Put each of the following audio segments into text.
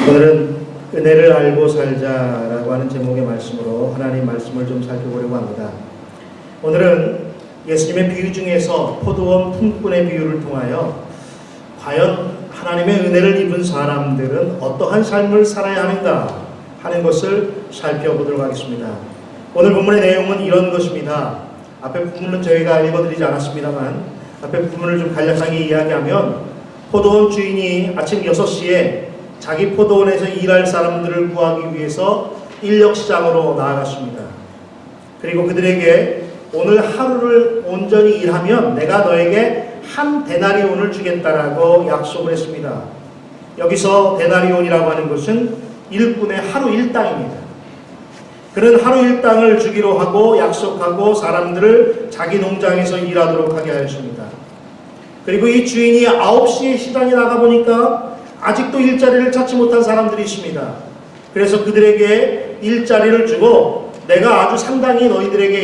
오늘은 은혜를 알고 살자라고 하는 제목의 말씀으로 하나님 말씀을 좀 살펴보려고 합니다. 오늘은 예수님의 비유 중에서 포도원 품꾼의 비유를 통하여 과연 하나님의 은혜를 입은 사람들은 어떠한 삶을 살아야 하는가 하는 것을 살펴보도록 하겠습니다. 오늘 본문의 내용은 이런 것입니다. 앞에 부분은 저희가 읽어드리지 않았습니다만 앞에 부분을 좀 간략하게 이야기하면 포도원 주인이 아침 6시에 자기 포도원에서 일할 사람들을 구하기 위해서 인력시장으로 나아갔습니다. 그리고 그들에게 오늘 하루를 온전히 일하면 내가 너에게 한 데나리온을 주겠다라고 약속을 했습니다. 여기서 데나리온이라고 하는 것은 일꾼의 하루 일당입니다. 그는 하루 일당을 주기로 하고 약속하고 사람들을 자기 농장에서 일하도록 하게 하였습니다. 그리고 이 주인이 9시에 시장에 나가보니까 아직도 일자리를 찾지 못한 사람들이 있습니다. 그래서 그들에게 일자리를 주고 내가 아주 상당히 너희들에게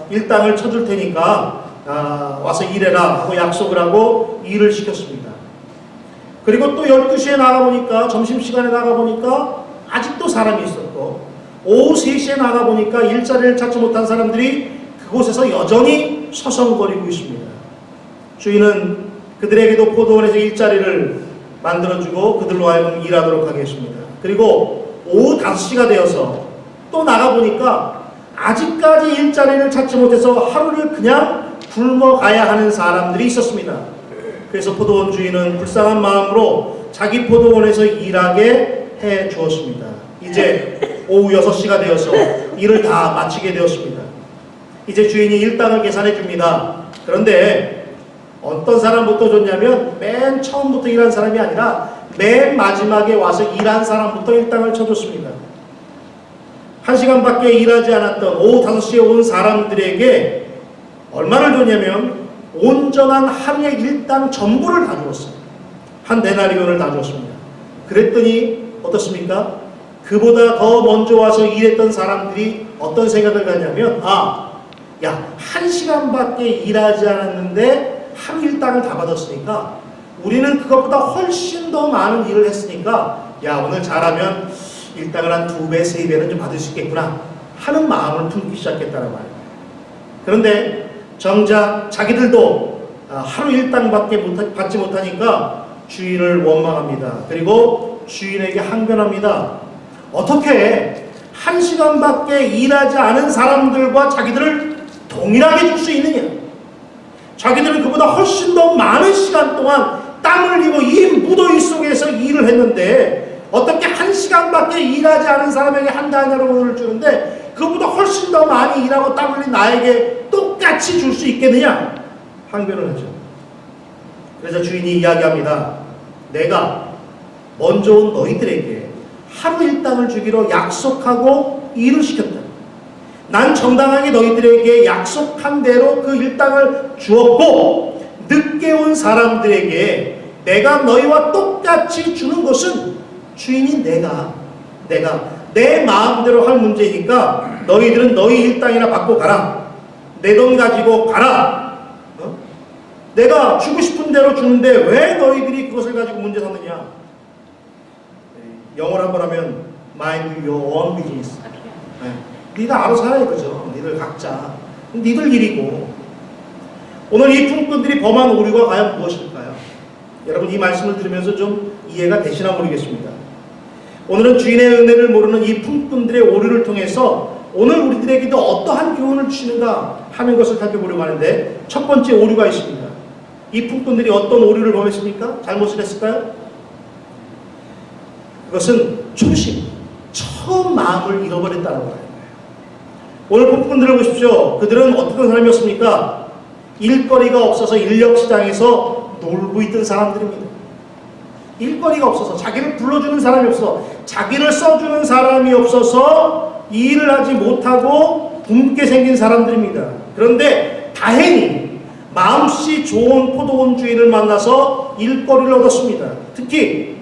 일당을 쳐줄 테니까 와서 일해라 하고 약속을 하고 일을 시켰습니다. 그리고 또 12시에 나가보니까 점심시간에 나가보니까 아직도 사람이 있었고 오후 3시에 나가보니까 일자리를 찾지 못한 사람들이 그곳에서 여전히 서성거리고 있습니다. 주인은 그들에게도 포도원에서 일자리를 만들어주고 그들로 하여금 일하도록 하겠습니다. 그리고 오후 5시가 되어서 또 나가보니까 아직까지 일자리를 찾지 못해서 하루를 그냥 굶어가야 하는 사람들이 있었습니다. 그래서 포도원 주인은 불쌍한 마음으로 자기 포도원에서 일하게 해 주었습니다. 이제 오후 6시가 되어서 일을 다 마치게 되었습니다. 이제 주인이 일당을 계산해 줍니다. 그런데 어떤 사람부터 줬냐면 맨 처음부터 일한 사람이 아니라 맨 마지막에 와서 일한 사람부터 일당을 쳐줬습니다. 1시간밖에 일하지 않았던 오후 5시에 온 사람들에게 얼마를 줬냐면 온전한 하루의 일당 전부를 다 줬어요. 한 데나리온을 다 줬습니다. 그랬더니 어떻습니까? 그보다 더 먼저 와서 일했던 사람들이 어떤 생각을 가냐면 야 1시간밖에 일하지 않았는데 하루 일당을 다 받았으니까 우리는 그것보다 훨씬 더 많은 일을 했으니까 야 오늘 잘하면 일당을 한 2배, 3배는 좀 받을 수 있겠구나 하는 마음을 품기 시작했다는 말이에요. 그런데 정작 자기들도 하루 일당밖에 받지 못하니까 주인을 원망합니다. 그리고 주인에게 항변합니다. 어떻게 1시간밖에 일하지 않은 사람들과 자기들을 동일하게 줄 수 있느냐? 자기들은 그보다 훨씬 더 많은 시간 동안 땀을 흘리고 이 무더위 속에서 일을 했는데 어떻게 1시간밖에 일하지 않은 사람에게 한 데나리온을 주는데 그보다 훨씬 더 많이 일하고 땀 흘린 나에게 똑같이 줄 수 있겠느냐? 항변을 하죠. 그래서 주인이 이야기합니다. 내가 먼저 온 너희들에게 하루 일당을 주기로 약속하고 일을 시켰다. 난 정당하게 너희들에게 약속한 대로 그 일당을 주었고 늦게 온 사람들에게 내가 너희와 똑같이 주는 것은 주인인 내가 내 마음대로 할 문제니까 너희들은 너희 일당이나 받고 가라. 내 돈 가지고 가라. 내가 주고 싶은 대로 주는데 왜 너희들이 그것을 가지고 문제 삼느냐. 영어로 한번 하면 mind your own business. 니가 알아서 하라 이거죠. 니들 각자. 니들 일이고. 오늘 이 품꾼들이 범한 오류가 과연 무엇일까요? 여러분 이 말씀을 들으면서 좀 이해가 되시나 모르겠습니다. 오늘은 주인의 은혜를 모르는 이 품꾼들의 오류를 통해서 오늘 우리들에게도 어떠한 교훈을 주시는가 하는 것을 살펴보려고 하는데 첫 번째 오류가 있습니다. 이 품꾼들이 어떤 오류를 범했습니까? 잘못을 했을까요? 그것은 초심, 처음 마음을 잃어버렸다는 거예요. 오늘 품꾼들을 보십시오. 그들은 어떤 사람이었습니까? 일거리가 없어서 인력시장에서 놀고 있던 사람들입니다. 일거리가 없어서 자기를 불러주는 사람이 없어 자기를 써주는 사람이 없어서 일을 하지 못하고 굶게 생긴 사람들입니다. 그런데 다행히 마음씨 좋은 포도원 주인을 만나서 일거리를 얻었습니다. 특히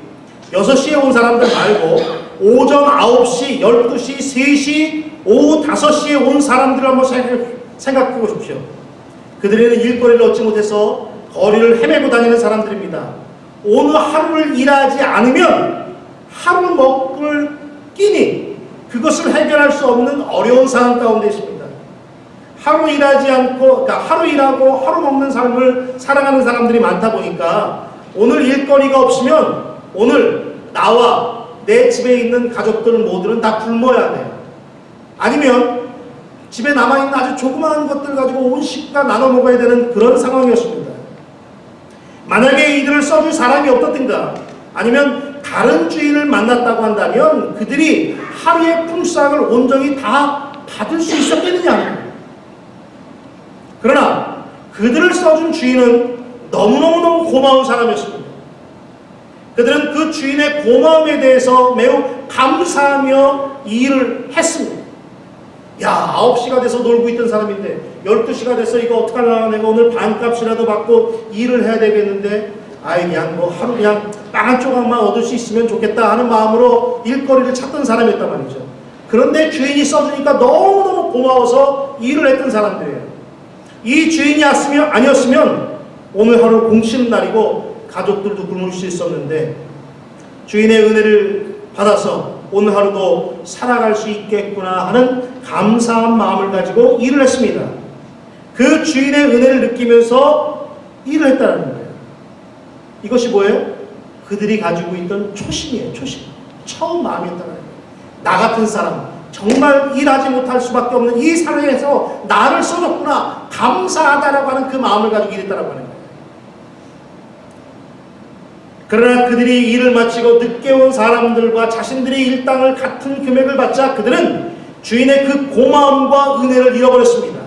6시에 온 사람들 말고 오전 9시, 12시, 3시, 오후 5시에 온 사람들을 한번 생각해 보십시오. 그들에는 일거리를 얻지 못해서 거리를 헤매고 다니는 사람들입니다. 오늘 하루를 일하지 않으면 하루 먹을 끼니 그것을 해결할 수 없는 어려운 상황 가운데 있습니다. 하루 일하지 않고, 그러니까 하루 일하고 하루 먹는 삶을 살아가는 사람들이 많다 보니까 오늘 일거리가 없으면 오늘 나와 내 집에 있는 가족들 모두는 다 굶어야 돼요. 아니면 집에 남아있는 아주 조그마한 것들 가지고 온 식구가 나눠 먹어야 되는 그런 상황이었습니다. 만약에 이들을 써줄 사람이 없었든가 아니면 다른 주인을 만났다고 한다면 그들이 하루의 품삯을 온전히 다 받을 수 있었겠느냐. 그러나 그들을 써준 주인은 너무너무 고마운 사람이었습니다. 그들은 그 주인의 고마움에 대해서 매우 감사하며 이 일을 했습니다. 야, 9시가 돼서 놀고 있던 사람인데 12시가 돼서 이거 어떡하나, 내가 오늘 반값이라도 받고 일을 해야 되겠는데 아이 그냥 뭐 하루 그냥 빵 한 조각만 얻을 수 있으면 좋겠다 하는 마음으로 일거리를 찾던 사람이었단 말이죠. 그런데 주인이 써주니까 너무너무 고마워서 일을 했던 사람들이에요. 이 주인이 아니었으면 오늘 하루 공치는 날이고 가족들도 굶을 수 있었는데 주인의 은혜를 받아서 오늘 하루도 살아갈 수 있겠구나 하는 감사한 마음을 가지고 일을 했습니다. 그 주인의 은혜를 느끼면서 일을 했다는 거예요. 이것이 뭐예요? 그들이 가지고 있던 초심이에요. 초심. 처음 마음이었다는 거예요. 나 같은 사람, 정말 일하지 못할 수밖에 없는 이 사회에서 나를 써줬구나, 감사하다라고 하는 그 마음을 가지고 일했다라고 하는 거예요. 그러나 그들이 일을 마치고 늦게 온 사람들과 자신들의 일당을 같은 금액을 받자 그들은 주인의 그 고마움과 은혜를 잃어버렸습니다.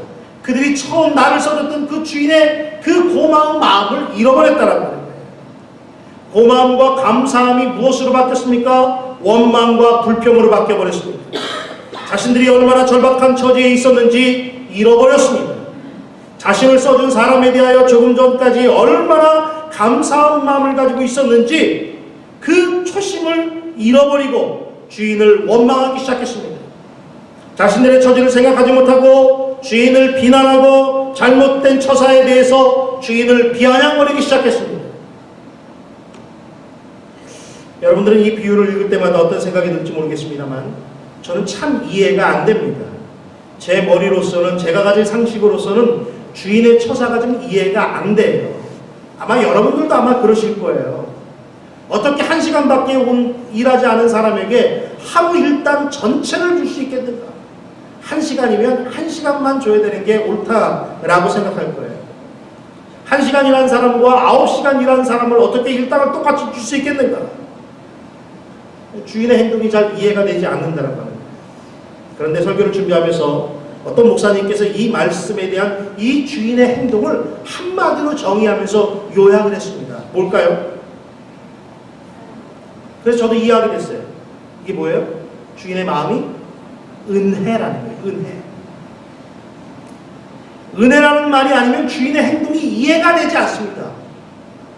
그들이 처음 나를 써줬던 그 주인의 그 고마운 마음을 잃어버렸다라고 하는 거예요. 고마움과 감사함이 무엇으로 바뀌었습니까? 원망과 불평으로 바뀌어버렸습니다. 자신들이 얼마나 절박한 처지에 있었는지 잃어버렸습니다. 자신을 써준 사람에 대하여 조금 전까지 얼마나 감사한 마음을 가지고 있었는지 그 초심을 잃어버리고 주인을 원망하기 시작했습니다. 자신들의 처지를 생각하지 못하고 주인을 비난하고 잘못된 처사에 대해서 주인을 비아냥거리기 시작했습니다. 여러분들은 이 비유를 읽을 때마다 어떤 생각이 들지 모르겠습니다만 저는 참 이해가 안 됩니다. 제 머리로서는, 제가 가진 상식으로서는 주인의 처사가 좀 이해가 안 돼요. 아마 여러분들도 아마 그러실 거예요. 어떻게 1시간밖에 일하지 않은 사람에게 하루 일당 전체를 줄 수 있겠는가? 1시간이면 1시간만 줘야 되는 게 옳다라고 생각할 거예요. 1시간 일한 사람과 9시간 일한 사람을 어떻게 일당을 똑같이 줄 수 있겠는가? 주인의 행동이 잘 이해가 되지 않는다는 거예요. 그런데 설교를 준비하면서 어떤 목사님께서 이 말씀에 대한 이 주인의 행동을 한마디로 정의하면서 요약을 했습니다. 뭘까요? 그래서 저도 이해하게 됐어요. 이게 뭐예요? 주인의 마음이 은혜라는 거예요. 은혜. 은혜라는 말이 아니면 주인의 행동이 이해가 되지 않습니다.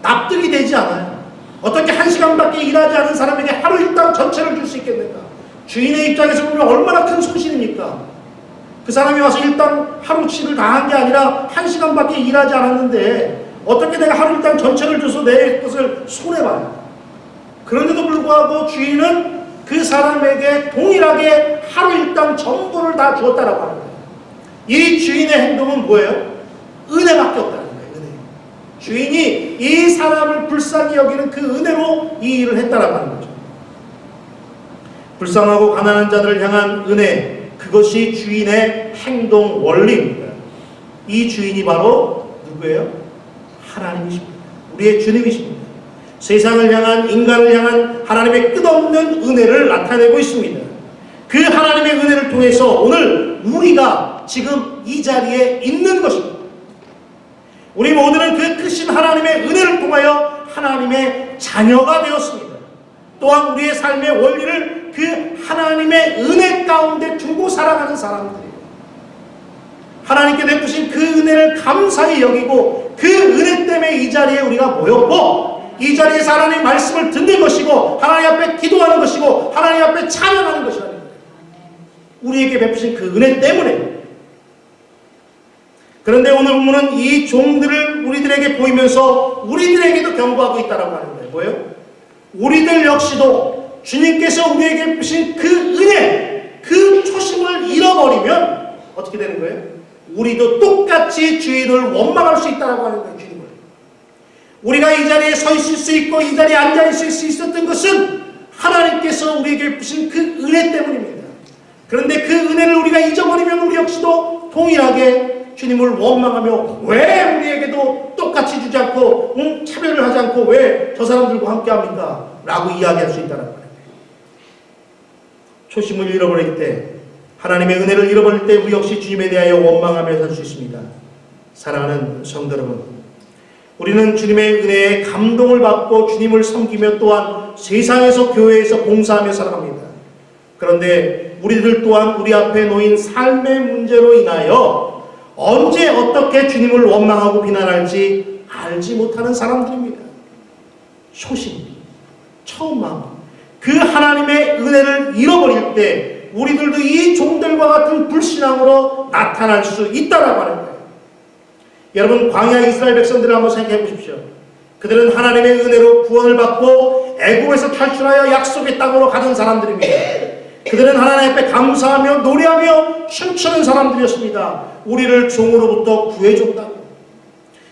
납득이 되지 않아요. 어떻게 1시간밖에 일하지 않은 사람에게 하루 일당 전체를 줄 수 있겠는가? 주인의 입장에서 보면 얼마나 큰 손실입니까? 그 사람이 와서 일당 하루치를 다 한 게 아니라 1시간밖에 일하지 않았는데 어떻게 내가 하루 일당 전체를 줘서 내 것을 손해봐요. 그런데도 불구하고 주인은 그 사람에게 동일하게 하루 일당 전부를 다 주었다라고 하는 거예요. 이 주인의 행동은 뭐예요? 은혜밖에 없다는 거예요. 은혜. 주인이 이 사람을 불쌍히 여기는 그 은혜로 이 일을 했다라고 하는 거죠. 불쌍하고 가난한 자들을 향한 은혜, 그것이 주인의 행동 원리입니다. 이 주인이 바로 누구예요? 하나님이십니다. 우리의 주님이십니다. 세상을 향한, 인간을 향한 하나님의 끝없는 은혜를 나타내고 있습니다. 그 하나님의 은혜를 통해서 오늘 우리가 지금 이 자리에 있는 것입니다. 우리 모두는 그 크신 하나님의 은혜를 통하여 하나님의 자녀가 되었습니다. 또한 우리의 삶의 원리를 그 하나님의 은혜 가운데 두고 살아가는 사람들이에요. 하나님께 베푸신 그 은혜를 감사히 여기고 그 은혜 때문에 이 자리에 우리가 모였고 이 자리에서 하나님의 말씀을 듣는 것이고 하나님 앞에 기도하는 것이고 하나님 앞에 찬양하는 것이라는 거예요. 우리에게 베푸신 그 은혜 때문에. 그런데 오늘 본문은 이 종들을 우리들에게 보이면서 우리들에게도 경고하고 있다는 하는 거예요. 뭐예요? 우리들 역시도 주님께서 우리에게 주신 그 은혜, 그 초심을 잃어버리면 어떻게 되는 거예요? 우리도 똑같이 주인을 원망할 수 있다고 하는 거예요. 주님을. 우리가 이 자리에 서 있을 수 있고 이 자리에 앉아 있을 수 있었던 것은 하나님께서 우리에게 주신 그 은혜 때문입니다. 그런데 그 은혜를 우리가 잊어버리면 우리 역시도 동일하게 주님을 원망하며 왜 우리에게도 똑같이 주지 않고 차별을 하지 않고 왜 저 사람들과 함께 합니까? 라고 이야기할 수 있다는 거예요. 초심을 잃어버릴 때, 하나님의 은혜를 잃어버릴 때 우리 역시 주님에 대하여 원망하며 살 수 있습니다. 사랑하는 성도 여러분, 우리는 주님의 은혜에 감동을 받고 주님을 섬기며 또한 세상에서 교회에서 봉사하며 살아갑니다. 그런데 우리들 또한 우리 앞에 놓인 삶의 문제로 인하여 언제 어떻게 주님을 원망하고 비난할지 알지 못하는 사람들입니다. 초심, 처음 마음, 그 하나님의 은혜를 잃어버릴 때 우리들도 이 종들과 같은 불신앙으로 나타날 수 있다라고 하는 거예요. 여러분, 광야 이스라엘 백성들을 한번 생각해 보십시오. 그들은 하나님의 은혜로 구원을 받고 애굽에서 탈출하여 약속의 땅으로 가던 사람들입니다. 그들은 하나님 앞에 감사하며 노래하며 춤추는 사람들이었습니다. 우리를 종으로부터 구해줬다고.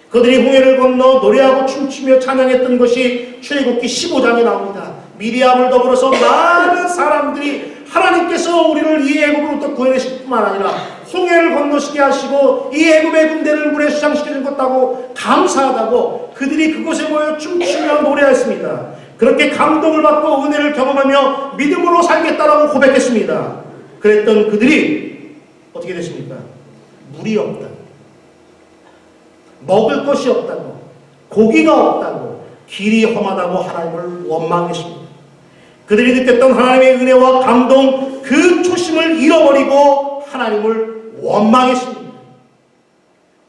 그들이 홍해를 건너 노래하고 춤추며 찬양했던 것이 출애굽기 15장에 나옵니다. 미리암을 더불어서 많은 사람들이 하나님께서 우리를 이 애굽으로부터 구해내실 뿐만 아니라 홍해를 건너시게 하시고 이 애굽의 군대를 물에 수장시켜 준 것다고 감사하다고 그들이 그곳에 모여 춤추며 노래했습니다. 그렇게 감동을 받고 은혜를 경험하며 믿음으로 살겠다라고 고백했습니다. 그랬던 그들이 어떻게 됐습니까? 물이 없다, 먹을 것이 없다고, 고기가 없다고, 길이 험하다고 하나님을 원망했습니다. 그들이 느꼈던 하나님의 은혜와 감동, 그 초심을 잃어버리고 하나님을 원망했습니다.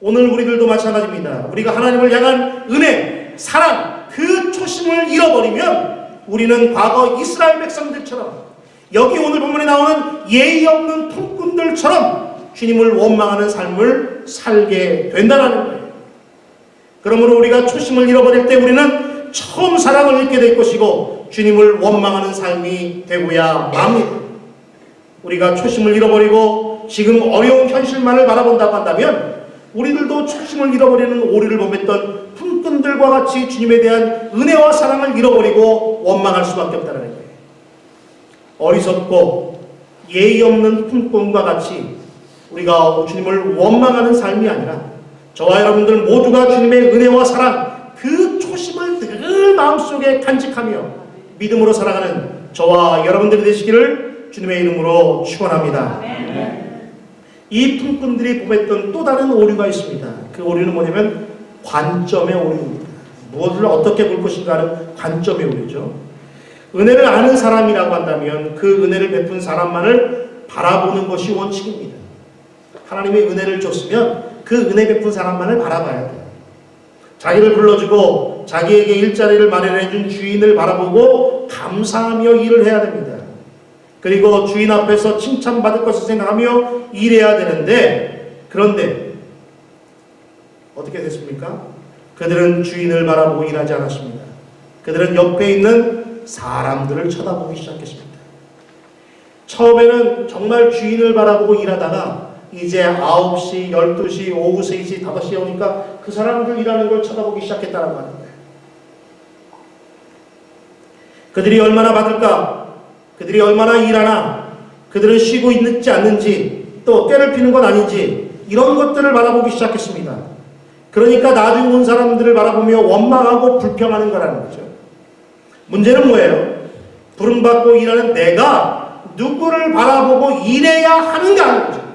오늘 우리들도 마찬가지입니다. 우리가 하나님을 향한 은혜, 사랑, 그 초심을 잃어버리면 우리는 과거 이스라엘 백성들처럼 여기 오늘 본문에 나오는 예의 없는 품꾼들처럼 주님을 원망하는 삶을 살게 된다는 거예요. 그러므로 우리가 초심을 잃어버릴 때 우리는 처음 사랑을 잃게 될 것이고 주님을 원망하는 삶이 되고야 맙니다. 우리가 초심을 잃어버리고 지금 어려운 현실만을 바라본다고 한다면 우리들도 초심을 잃어버리는 오류를 범했던 품꾼들과 같이 주님에 대한 은혜와 사랑을 잃어버리고 원망할 수밖에 없다는 거예요. 어리석고 예의 없는 품꾼과 같이 우리가 주님을 원망하는 삶이 아니라 저와 여러분들 모두가 주님의 은혜와 사랑, 그 초심을 늘 마음속에 간직하며 믿음으로 살아가는 저와 여러분들이 되시기를 주님의 이름으로 축원합니다. 이 품꾼들이 범했던 또 다른 오류가 있습니다. 그 오류는 뭐냐면 관점의 오류입니다. 무엇을 어떻게 볼 것인가 하는 관점의 오류죠. 은혜를 아는 사람이라고 한다면 그 은혜를 베푼 사람만을 바라보는 것이 원칙입니다. 하나님의 은혜를 줬으면 그 은혜 베푼 사람만을 바라봐야 돼요. 자기를 불러주고 자기에게 일자리를 마련해준 주인을 바라보고 감사하며 일을 해야 됩니다. 그리고 주인 앞에서 칭찬받을 것을 생각하며 일해야 되는데, 그런데 어떻게 됐습니까? 그들은 주인을 바라보고 일하지 않았습니다. 그들은 옆에 있는 사람들을 쳐다보기 시작했습니다. 처음에는 정말 주인을 바라보고 일하다가 이제 9시, 12시, 오후 3시, 5시에 오니까 그 사람들 일하는 걸 쳐다보기 시작했다는 거예요. 그들이 얼마나 받을까? 그들이 얼마나 일하나? 그들은 쉬고 있는지 않는지, 또 때를 피는 건 아닌지, 이런 것들을 바라보기 시작했습니다. 그러니까 나중에 온 사람들을 바라보며 원망하고 불평하는 거라는 거죠. 문제는 뭐예요? 부름받고 일하는 내가 누구를 바라보고 일해야 하는가 하는 거죠.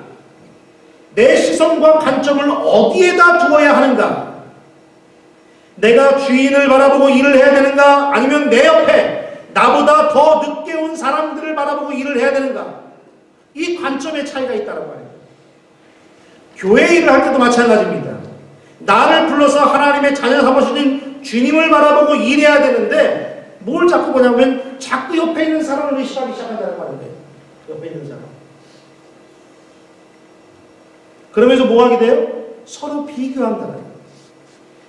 내 시선과 관점을 어디에다 두어야 하는가? 내가 주인을 바라보고 일을 해야 되는가? 아니면 내 옆에 나보다 더 늦게 온 사람들을 바라보고 일을 해야 되는가? 이 관점의 차이가 있다는 거예요. 교회 일을 할 때도 마찬가지입니다. 나를 불러서 하나님의 자녀 삼으신 주님을 바라보고 일해야 되는데 뭘 자꾸 보냐면 자꾸 옆에 있는 사람을 의식하기 시작한다는 말인데, 옆에 있는 사람. 그러면서 뭐 하게 돼요? 서로 비교한다는 거예요.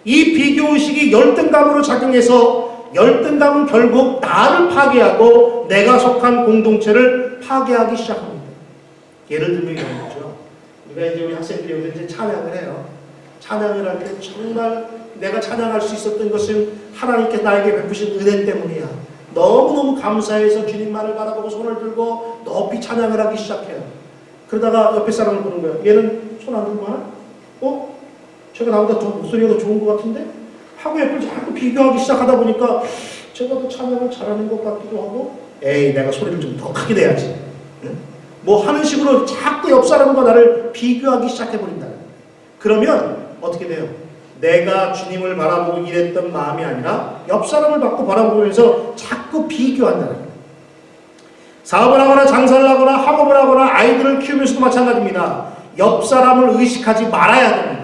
이 비교의식이 열등감으로 작용해서 열등감은 결국 나를 파괴하고 내가 속한 공동체를 파괴하기 시작합니다. 예를 들면 이런 거죠. 우리가 이제 우리 학생들이 이제 찬양을 해요. 찬양을 할 때 정말 내가 찬양할 수 있었던 것은 하나님께서 나에게 베푸신 은혜 때문이야. 너무너무 감사해서 주님만을 바라보고 손을 들고 높이 찬양을 하기 시작해요. 그러다가 옆에 사람을 보는 거예요. 얘는 손 안 들고 하나? 제가 나보다 더 목소리가 더 좋은 것 같은데? 하고 옆을 자꾸 비교하기 시작하다 보니까 제가 더 찬양을 잘하는 것 같기도 하고, 에이, 내가 소리를 좀 더 크게 내야지. 응? 뭐 하는 식으로 자꾸 옆 사람과 나를 비교하기 시작해버린다. 그러면 어떻게 돼요? 내가 주님을 바라보고 일했던 마음이 아니라 옆 사람을 바라보면서 자꾸 비교한다는 거예요. 사업을 하거나 장사를 하거나 학업을 하거나 아이들을 키우면서도 마찬가지입니다. 옆 사람을 의식하지 말아야 됩니다.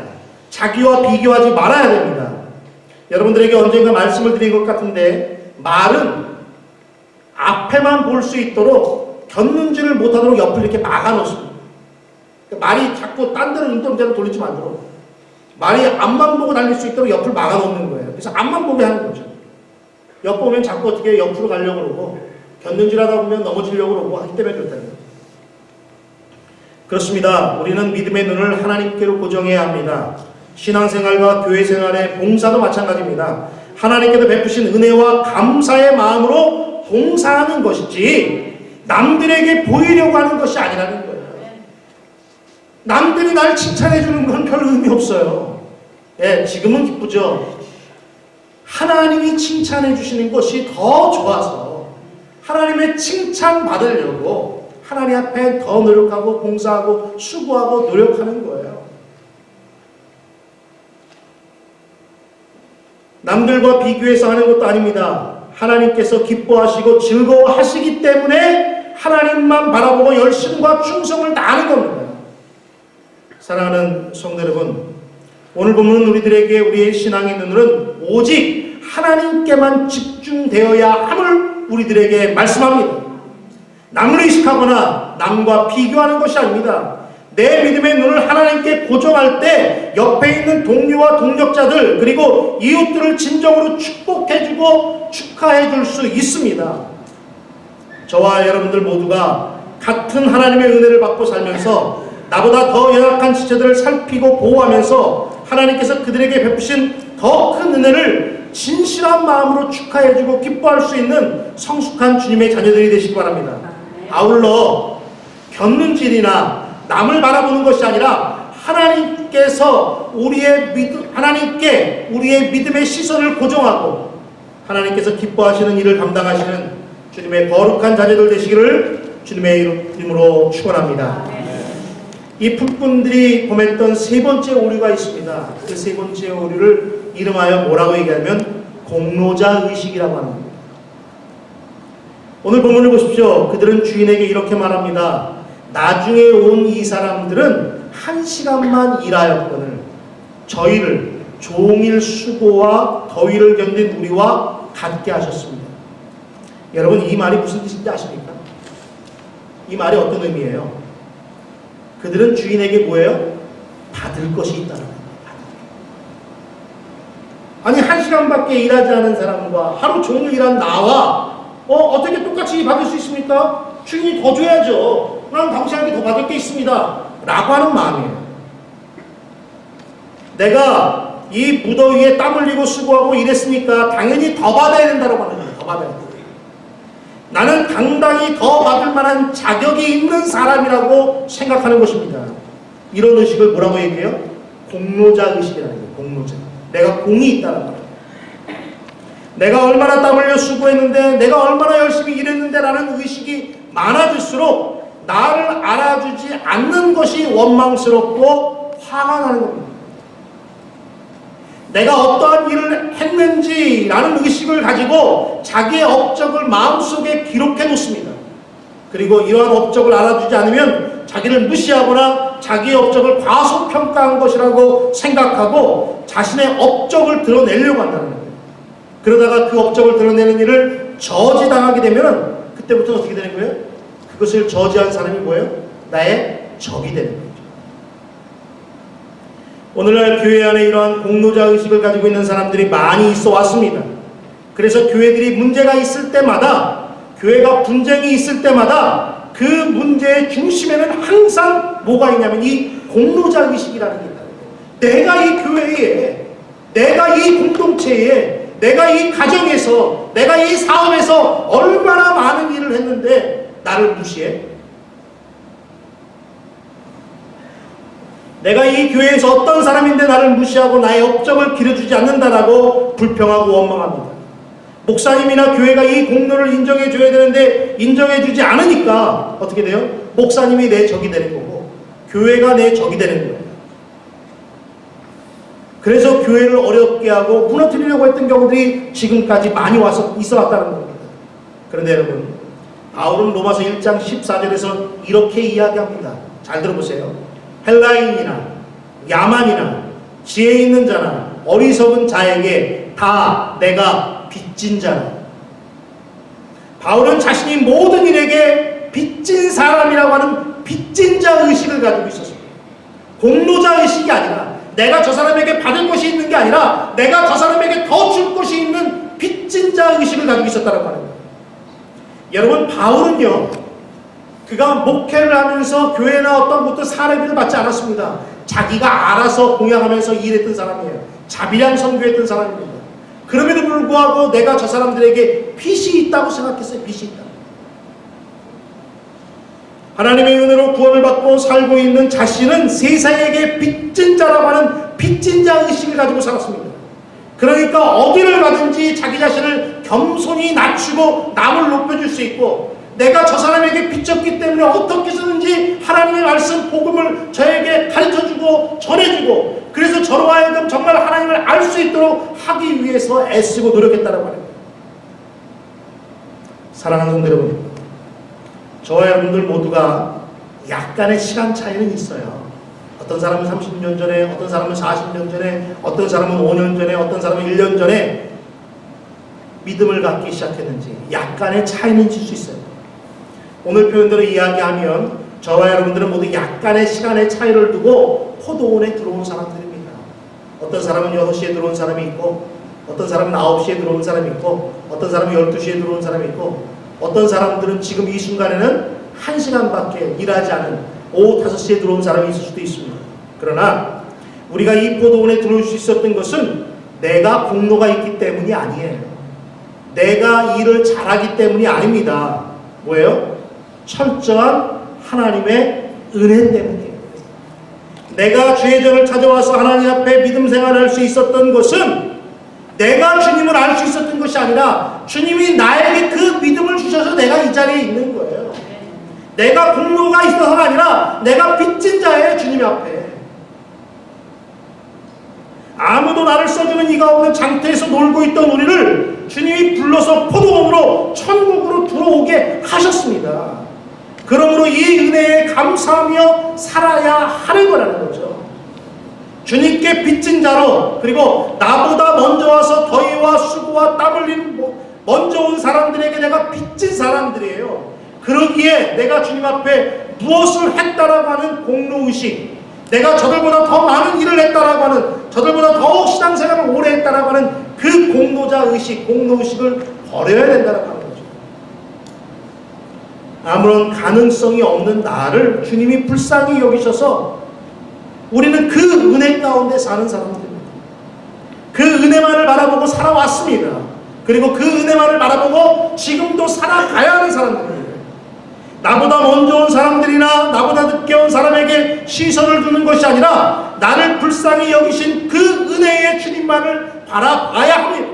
자기와 비교하지 말아야 됩니다. 여러분들에게 언젠가 말씀을 드린 것 같은데, 말은 앞에만 볼 수 있도록 곁눈질을 못하도록 옆을 이렇게 막아놓습니다. 말이 자꾸 딴 데로 눈동자를 돌리지 않도록, 말이 앞만 보고 달릴 수 있도록 옆을 막아놓는 거예요. 그래서 앞만 보게 하는 거죠. 옆 보면 자꾸 어떻게 옆으로 가려고 그러고, 곁눈질하다 보면 넘어지려고 그러고 하기 때문에 그렇다는 거예요. 그렇습니다. 우리는 믿음의 눈을 하나님께로 고정해야 합니다. 신앙생활과 교회생활의 봉사도 마찬가지입니다. 하나님께서 베푸신 은혜와 감사의 마음으로 봉사하는 것이지 남들에게 보이려고 하는 것이 아니라는 거예요. 남들이 날 칭찬해 주는 건 별 의미 없어요. 예, 지금은 기쁘죠. 하나님이 칭찬해 주시는 것이 더 좋아서 하나님의 칭찬 받으려고 하나님 앞에 더 노력하고 봉사하고 수고하고 노력하는 거예요. 남들과 비교해서 하는 것도 아닙니다. 하나님께서 기뻐하시고 즐거워하시기 때문에 하나님만 바라보고 열심과 충성을 다하는 겁니다. 사랑하는 성도 여러분, 오늘 보면 우리들에게 우리의 신앙의 눈은 오직 하나님께만 집중되어야 함을 우리들에게 말씀합니다. 남을 의식하거나 남과 비교하는 것이 아닙니다. 내 믿음의 눈을 하나님께 고정할 때 옆에 있는 동료와 동력자들 그리고 이웃들을 진정으로 축복해주고 축하해줄 수 있습니다. 저와 여러분들 모두가 같은 하나님의 은혜를 받고 살면서 나보다 더 연약한 지체들을 살피고 보호하면서 하나님께서 그들에게 베푸신 더 큰 은혜를 진실한 마음으로 축하해주고 기뻐할 수 있는 성숙한 주님의 자녀들이 되시기 바랍니다. 아울러 곁눈질이나 남을 바라보는 것이 아니라 하나님께서 하나님께 우리의 믿음의 시선을 고정하고 하나님께서 기뻐하시는 일을 감당하시는 주님의 거룩한 자녀들 되시기를 주님의 이름으로 축원합니다. 이 풀꾼들이 범했던 세 번째 오류가 있습니다. 그 세 번째 오류를 이름하여 뭐라고 얘기하면 공로자 의식이라고 합니다. 오늘 본문을 보십시오. 그들은 주인에게 이렇게 말합니다. 나중에 온 이 사람들은 1시간만 일하였거늘 저희를 종일 수고와 더위를 견딘 우리와 같게 하셨습니다. 여러분, 이 말이 무슨 뜻인지 아십니까? 이 말이 어떤 의미예요? 그들은 주인에게 뭐예요? 받을 것이 있다는 거예요. 아니, 1시간밖에 일하지 않은 사람과 하루 종일 일한 나와 어떻게 똑같이 받을 수 있습니까? 주인이 더 줘야죠. 난 당신에게 더 받을 게 있습니다. 라고 하는 마음이에요. 내가 이 무더위에 땀 흘리고 수고하고 일했으니까 당연히 더 받아야 된다고 하는 거예요. 더 받아야 돼요. 나는 당당히 더 받을 만한 자격이 있는 사람이라고 생각하는 것입니다. 이런 의식을 뭐라고 얘기해요? 공로자 의식이라는 거예요. 공로자. 내가 공이 있다는 거예요. 내가 얼마나 땀 흘려 수고했는데, 내가 얼마나 열심히 일했는데 라는 의식이 많아질수록 나를 알아주지 않는 것이 원망스럽고 화가 나는 겁니다. 내가 어떠한 일을 했는지라는 의식을 가지고 자기의 업적을 마음속에 기록해 놓습니다. 그리고 이러한 업적을 알아주지 않으면 자기를 무시하거나 자기의 업적을 과소평가한 것이라고 생각하고 자신의 업적을 드러내려고 한다는 거예요. 그러다가 그 업적을 드러내는 일을 저지당하게 되면 그때부터 어떻게 되는 거예요? 그것을 저지한 사람이 뭐예요? 나의 적이 되는 거예요. 오늘날 교회 안에 이러한 공로자 의식을 가지고 있는 사람들이 많이 있어 왔습니다. 그래서 교회들이 문제가 있을 때마다, 교회가 분쟁이 있을 때마다 그 문제의 중심에는 항상 뭐가 있냐면 이 공로자 의식이라는 게 있다는 거예요. 내가 이 교회에, 내가 이 공동체에, 내가 이 가정에서, 내가 이 사업에서 얼마나 많은 일을 했는데 나를 무시해? 내가 이 교회에서 어떤 사람인데 나를 무시하고 나의 업적을 기려주지 않는다라고 불평하고 원망합니다. 목사님이나 교회가 이 공로를 인정해 줘야 되는데 인정해 주지 않으니까 어떻게 돼요? 목사님이 내 적이 되는 거고 교회가 내 적이 되는 거예요. 그래서 교회를 어렵게 하고 무너뜨리려고 했던 경우들이 지금까지 많이 와서 있어 왔다는 겁니다. 그런데 여러분, 바울은 로마서 1장 14절에서 이렇게 이야기합니다. 잘 들어보세요. 헬라인이나 야만이나 지혜 있는 자나 어리석은 자에게 다 내가 빚진 자라. 바울은 자신이 모든 일에게 빚진 사람이라고 하는 빚진 자 의식을 가지고 있었습니다. 공로자 의식이 아니라 내가 저 사람에게 받을 것이 있는 게 아니라 내가 저 사람에게 더 줄 것이 있는 빚진 자 의식을 가지고 있었다는 말입니다. 여러분, 바울은요, 그가 목회를 하면서 교회나 어떤 것도 사례비를 받지 않았습니다. 자기가 알아서 공양하면서 일했던 사람이에요. 자비량 선교했던 사람입니다. 그럼에도 불구하고 내가 저 사람들에게 빚이 있다고 생각했어요. 빚이 있다. 하나님의 은혜로 구원을 받고 살고 있는 자신은 세상에게 빚진 자라고 하는 빚진 자 의식을 가지고 살았습니다. 그러니까 어디를 가든지 자기 자신을 겸손히 낮추고 남을 높여줄 수 있고, 내가 저 사람에게 빚졌기 때문에 어떻게 쓰는지 하나님의 말씀 복음을 저에게 가르쳐주고 전해주고, 그래서 저로 하여금 정말 하나님을 알 수 있도록 하기 위해서 애쓰고 노력했다는 말입니다. 사랑하는 성도 여러분, 저와 여러분들 모두가 약간의 시간 차이는 있어요. 어떤 사람은 30년 전에, 어떤 사람은 40년 전에, 어떤 사람은 5년 전에, 어떤 사람은 1년 전에 믿음을 갖기 시작했는지 약간의 차이는 있을 수 있어요. 오늘 표현대로 이야기하면 저와 여러분들은 모두 약간의 시간의 차이를 두고 포도원에 들어온 사람들입니다. 어떤 사람은 6시에 들어온 사람이 있고, 어떤 사람은 9시에 들어온 사람이 있고, 어떤 사람은 12시에 들어온 사람이 있고, 어떤 사람들은 지금 이 순간에는 1시간밖에 일하지 않은 오후 5시에 들어온 사람이 있을 수도 있습니다. 그러나 우리가 이 포도원에 들어올 수 있었던 것은 내가 공로가 있기 때문이 아니에요. 내가 일을 잘하기 때문이 아닙니다. 뭐예요? 철저한 하나님의 은혜 때문이에요. 내가 죄전을 찾아와서 하나님 앞에 믿음 생활을 할 수 있었던 것은 내가 주님을 알 수 있었던 것이 아니라 주님이 나에게 그 믿음을 주셔서 내가 이 자리에 있는 거예요. 내가 공로가 있어서가 아니라 내가 빚진 자예요, 주님 앞에. 아무도 나를 써주는 이가 없는 장터에서 놀고 있던 우리를 주님이 불러서 포도원으로 천국으로 들어오게 하셨습니다. 그러므로 이 은혜에 감사하며 살아야 하는 거라는 거죠. 주님께 빚진 자로, 그리고 나보다 먼저 와서 더위와 수고와 땀 흘린 먼저 온 사람들에게 내가 빚진 사람들이에요. 그러기에 내가 주님 앞에 무엇을 했다라고 하는 공로의식, 내가 저들보다 더 많은 일을 했다라고 하는, 저들보다 더욱 신앙생활을 오래 했다라고 하는 그 공로자 의식, 공로의식을 버려야 된다라고 하는 거죠. 아무런 가능성이 없는 나를 주님이 불쌍히 여기셔서 우리는 그 은혜 가운데 사는 사람들입니다. 그 은혜만을 바라보고 살아왔습니다. 그리고 그 은혜만을 바라보고 지금도 살아가야 하는 사람들입니다. 나보다 먼저 온 사람들이나 나보다 늦게 온 사람에게 시선을 두는 것이 아니라 나를 불쌍히 여기신 그 은혜의 주님만을 바라봐야 합니다.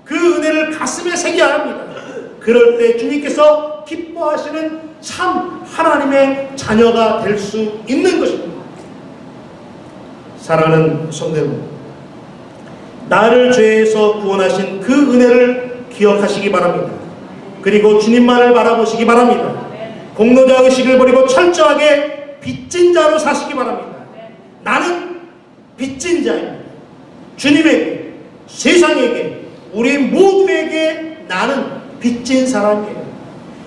그 은혜를 가슴에 새겨야 합니다. 그럴 때 주님께서 기뻐하시는 참 하나님의 자녀가 될 수 있는 것입니다. 사랑하는 성도 여러분, 나를 죄에서 구원하신 그 은혜를 기억하시기 바랍니다. 그리고 주님만을 바라보시기 바랍니다. 공로자 의식을 버리고 철저하게 빚진 자로 사시기 바랍니다. 나는 빚진 자입니다. 주님에게, 세상에게, 우리 모두에게 나는 빚진 사람이에요.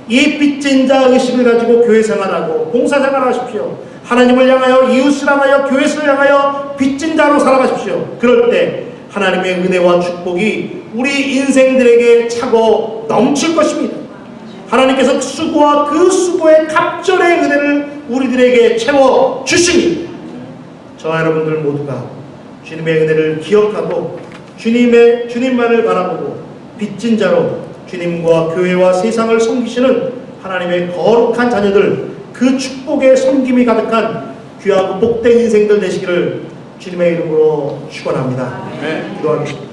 이 빚진 자 의식을 가지고 교회 생활하고 봉사 생활하십시오. 하나님을 향하여, 이웃을 향하여, 교회를 향하여 빚진 자로 살아가십시오. 그럴 때 하나님의 은혜와 축복이 우리 인생들에게 차고 넘칠 것입니다. 하나님께서 수고와 그 수고의 갑절의 은혜를 우리들에게 채워 주시니 저와 여러분들 모두가 주님의 은혜를 기억하고 주님만을 바라보고 빚진 자로 주님과 교회와 세상을 섬기시는 하나님의 거룩한 자녀들, 그 축복의 섬김이 가득한 귀하고 복된 인생들 되시기를 주님의 이름으로 축원합니다. 기도하겠습니다.